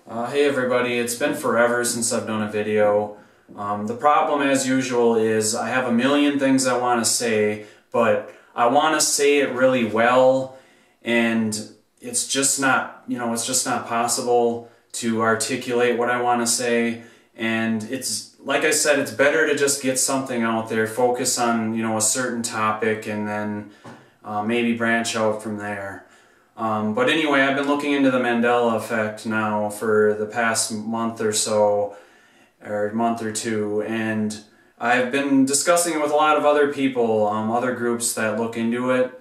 Hey everybody, it's been forever since I've done a video. The problem, as usual, is I have a million things I want to say, but I want to say it really well, and it's just not, it's just not possible to articulate what I want to say. And it's, like I said, it's better to just get something out there, focus on, a certain topic, and then maybe branch out from there. But anyway, I've been looking into the Mandela effect now for the past month or so, or month or two, and I've been discussing it with a lot of other people, other groups that look into it.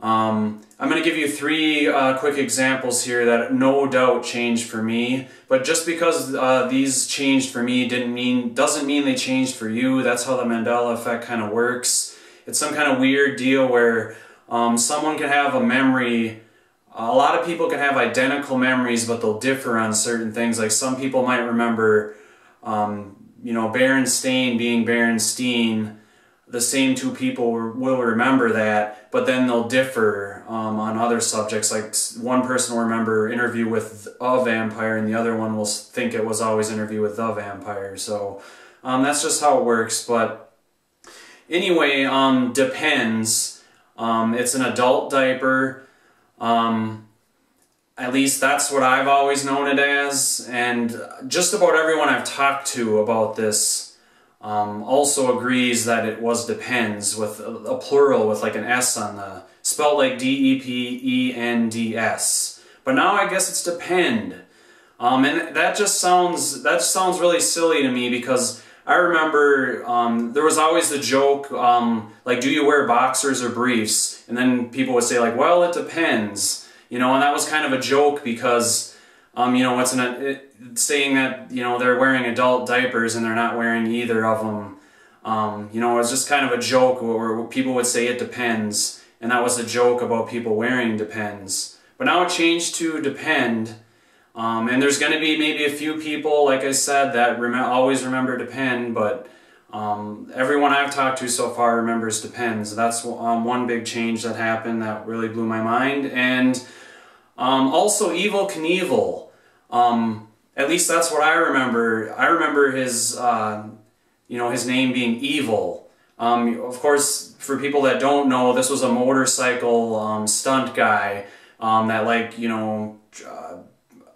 I'm going to give you three quick examples here that no doubt changed for me, but just because these changed for me doesn't mean they changed for you. That's how the Mandela effect kind of works. It's some kind of weird deal where someone can have a memory. A lot of people can have identical memories, but they'll differ on certain things. Like some people might remember, Berenstain being Berenstain. The same two people will remember that, but then they'll differ on other subjects. Like one person will remember Interview with a Vampire, and the other one will think it was always Interview with the Vampire. So that's just how it works. But anyway, Depends. It's an adult diaper. At least that's what I've always known it as, and just about everyone I've talked to about this also agrees that it was Depends, with a plural with like an S on the, spelled like D-E-P-E-N-D-S. But now I guess it's Depend. And that sounds really silly to me, because I remember there was always the joke, like, do you wear boxers or briefs? And then people would say, like, well, it depends. And that was kind of a joke because, saying that, they're wearing adult diapers and they're not wearing either of them. It was just kind of a joke where people would say it depends. And that was a joke about people wearing Depends. But now it changed to Depend. And there's going to be maybe a few people, like I said, that always remember Depend, but everyone I've talked to so far remembers Depends. That's one big change that happened that really blew my mind. And also Evel Knievel. At least that's what I remember. I remember his, his name being Evil. Of course, for people that don't know, this was a motorcycle stunt guy that, like,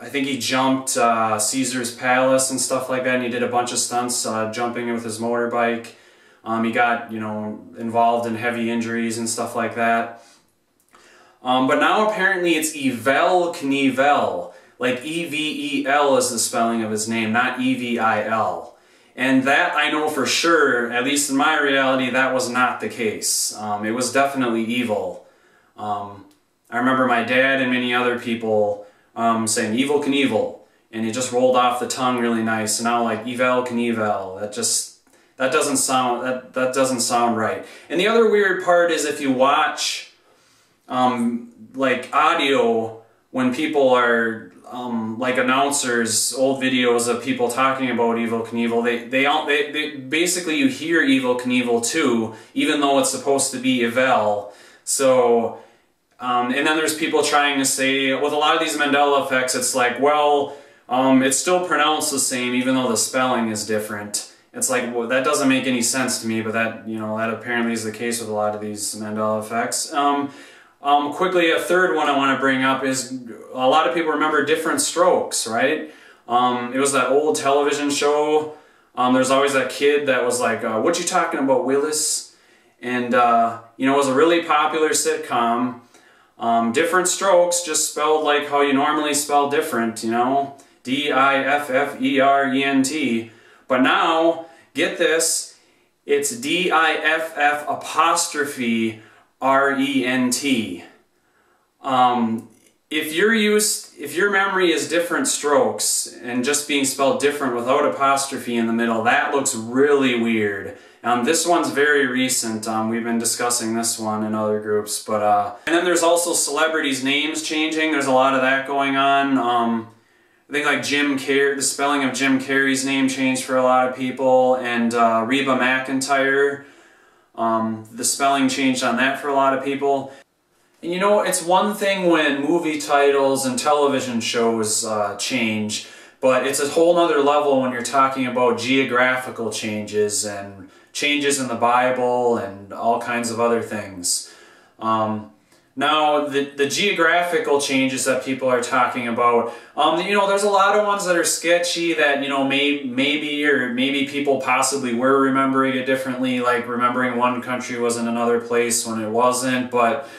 I think he jumped Caesar's Palace and stuff like that, and he did a bunch of stunts jumping with his motorbike. He got, involved in heavy injuries and stuff like that. But now apparently it's Evel Knievel. Like E-V-E-L is the spelling of his name, not E-V-I-L. And that I know for sure, at least in my reality, that was not the case. It was definitely evil. I remember my dad and many other people saying Evel Knievel, and it just rolled off the tongue really nice. And now, like, Evel Knievel, that doesn't sound right. And the other weird part is, if you watch like audio when people are like announcers, old videos of people talking about Evel Knievel, they basically, you hear Evel Knievel too, even though it's supposed to be Evel. So and then there's people trying to say, with a lot of these Mandela effects, it's like, well, it's still pronounced the same even though the spelling is different. It's like, well, that doesn't make any sense to me, but that, that apparently is the case with a lot of these Mandela effects. Quickly, a third one I want to bring up is, a lot of people remember Different Strokes, right? It was that old television show. There's always that kid that was like, what you talking about, Willis? And, it was a really popular sitcom. Different Strokes, just spelled like how you normally spell different, D-I-F-F-E-R-E-N-T. But now, get this, it's D-I-F-F'-R-E-N-T. If your memory is Different Strokes and just being spelled different without apostrophe in the middle, that looks really weird. This one's very recent. We've been discussing this one in other groups, but and then there's also celebrities' names changing. There's a lot of that going on. I think like Jim Carrey, the spelling of Jim Carrey's name changed for a lot of people, and Reba McEntire, the spelling changed on that for a lot of people. And you know, it's one thing when movie titles and television shows change, but it's a whole nother level when you're talking about geographical changes and changes in the Bible and all kinds of other things. Now, the geographical changes that people are talking about, you know, there's a lot of ones that are sketchy that, you know, maybe people possibly were remembering it differently, like remembering one country was in another place when it wasn't, but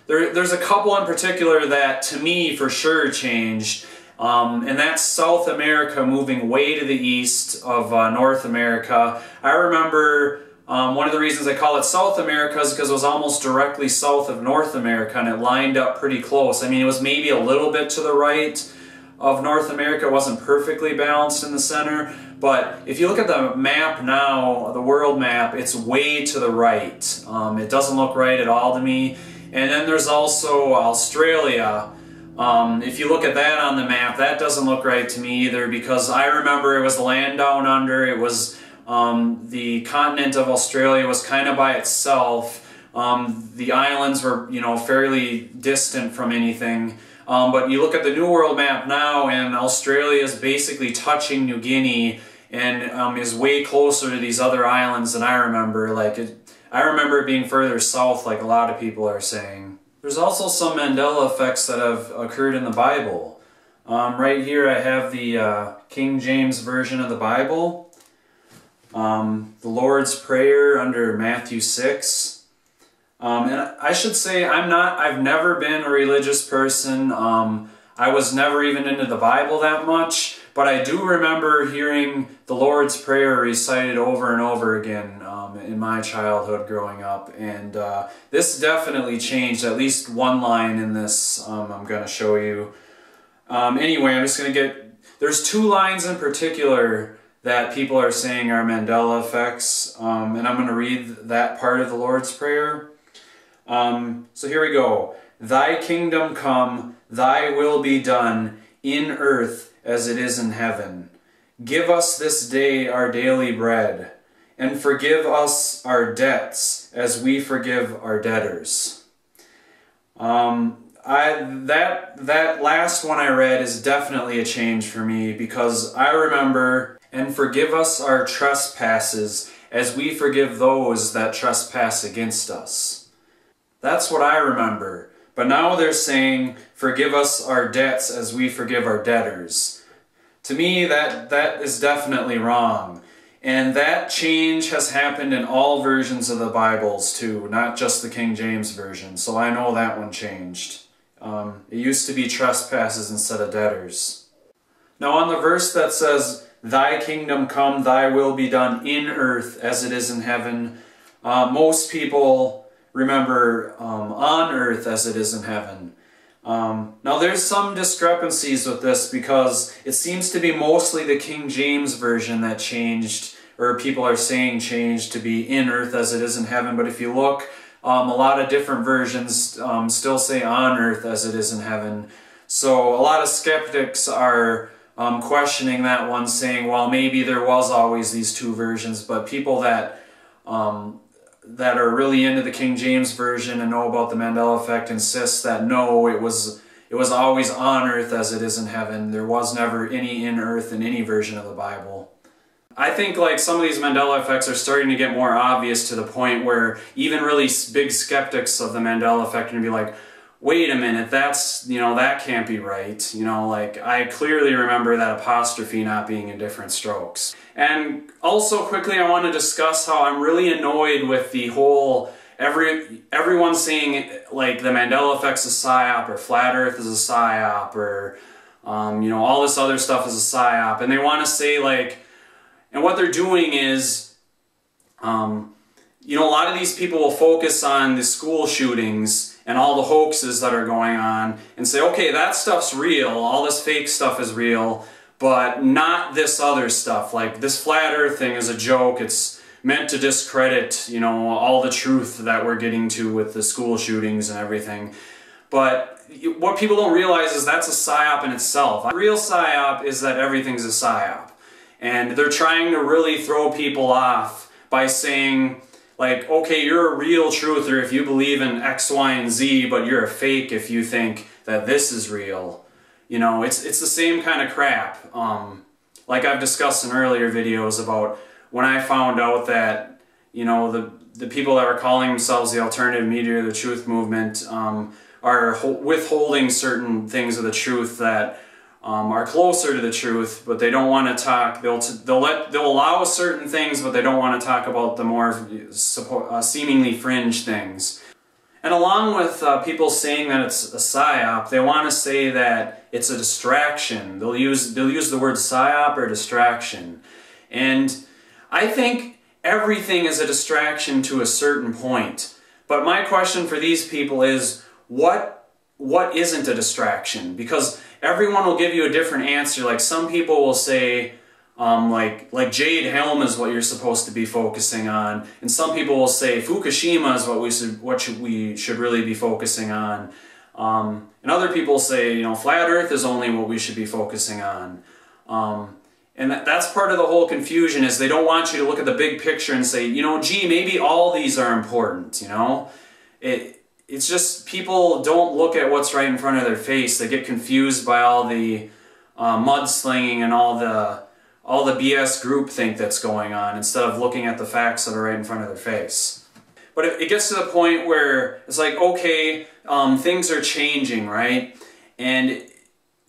there's a couple in particular that, to me, for sure changed, and that's South America moving way to the east of North America. I remember one of the reasons I call it South America is because it was almost directly south of North America, and it lined up pretty close. I mean, it was maybe a little bit to the right of North America. It wasn't perfectly balanced in the center, but if you look at the map now, the world map, it's way to the right. It doesn't look right at all to me. And then there's also Australia. If you look at that on the map, that doesn't look right to me either, because I remember it was the land down under. It was the continent of Australia was kind of by itself. The islands were, you know, fairly distant from anything. But you look at the New World map now, and Australia is basically touching New Guinea and is way closer to these other islands than I remember. I remember it being further south, like a lot of people are saying. There's also some Mandela effects that have occurred in the Bible. Right here I have the King James Version of the Bible. The Lord's Prayer under Matthew 6. And I should say I've never been a religious person. I was never even into the Bible that much, but I do remember hearing the Lord's Prayer recited over and over again in my childhood growing up, and this definitely changed. At least one line in this I'm going to show you. Anyway, I'm just going to there's two lines in particular that people are saying are Mandela effects, and I'm going to read that part of the Lord's Prayer. So here we go. Thy kingdom come, thy will be done, in earth as it is in heaven. Give us this day our daily bread, and forgive us our debts as we forgive our debtors. That last one I read is definitely a change for me, because I remember, and forgive us our trespasses as we forgive those that trespass against us. That's what I remember. But now they're saying, forgive us our debts as we forgive our debtors. To me, that is definitely wrong. And that change has happened in all versions of the Bibles too, not just the King James Version. So I know that one changed. It used to be trespasses instead of debtors. Now on the verse that says, thy kingdom come, thy will be done in earth as it is in heaven, most people remember on earth as it is in heaven. Now there's some discrepancies with this, because it seems to be mostly the King James Version that changed, or people are saying changed to be in earth as it is in heaven. But if you look, a lot of different versions still say on earth as it is in heaven. So a lot of skeptics are questioning that one, saying, well, maybe there was always these two versions, but people that are really into the King James Version and know about the Mandela effect insist that no, it was always on earth as it is in heaven. There was never any in earth in any version of the Bible. I think like some of these Mandela effects are starting to get more obvious, to the point where even really big skeptics of the Mandela effect are going to be like, wait a minute, that's, you know, that can't be right. You know, like, I clearly remember that apostrophe not being in different strokes. And also quickly, I want to discuss how I'm really annoyed with the whole, everyone saying like the Mandela effect's a psyop, or flat earth is a psyop, or you know, all this other stuff is a psyop. And they want to say like, and what they're doing is, you know, a lot of these people will focus on the school shootings and all the hoaxes that are going on and say, okay, that stuff's real, all this fake stuff is real, but not this other stuff. Like, this flat earth thing is a joke. It's meant to discredit, you know, all the truth that we're getting to with the school shootings and everything. But what people don't realize is that's a psyop in itself. A real psyop is that everything's a psyop. And they're trying to really throw people off by saying, Like, okay, you're a real truther if you believe in X, Y, and Z, but you're a fake if you think that this is real. You know, it's the same kind of crap. Like I've discussed in earlier videos about when I found out that, you know, the people that are calling themselves the alternative media or the truth movement are withholding certain things of the truth that are closer to the truth, but they don't want to talk. They'll allow certain things, but they don't want to talk about the more seemingly fringe things. And along with people saying that it's a psy-op, they want to say that it's a distraction. They'll use the word psy-op or distraction, and I think everything is a distraction to a certain point. But my question for these people is, what isn't a distraction? Because everyone will give you a different answer. Like some people will say, like Jade Helm is what you're supposed to be focusing on, and some people will say Fukushima is what we should really be focusing on, and other people say, you know, flat Earth is only what we should be focusing on. And that's part of the whole confusion, is they don't want you to look at the big picture and say, you know, gee, maybe all these are important, you know? It's just people don't look at what's right in front of their face. They get confused by all the mudslinging and all the BS groupthink that's going on, instead of looking at the facts that are right in front of their face. But it gets to the point where it's like, okay, things are changing, right? And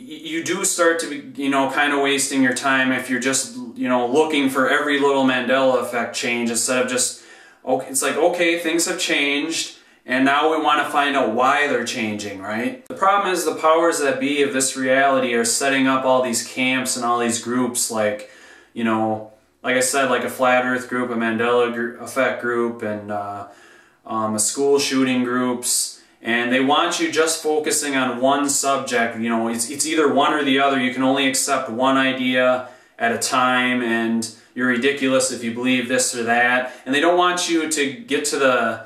you do start to be, you know, kind of wasting your time if you're just, you know, looking for every little Mandela effect change, instead of just, okay, it's like, okay, things have changed, and now we want to find out why they're changing, right? The problem is the powers that be of this reality are setting up all these camps and all these groups, like, you know, like I said, like a flat Earth group, a Mandela effect group, and a school shooting groups. And they want you just focusing on one subject. You know, it's either one or the other. You can only accept one idea at a time, and you're ridiculous if you believe this or that. And they don't want you to get to the,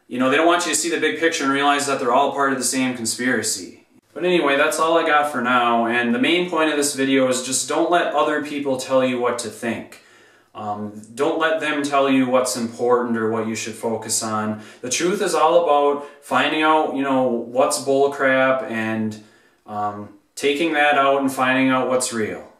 you know, they don't want you to see the big picture and realize that they're all part of the same conspiracy. But anyway, that's all I got for now. And the main point of this video is just don't let other people tell you what to think. Don't let them tell you what's important or what you should focus on. The truth is all about finding out, you know, what's bullcrap, and taking that out and finding out what's real.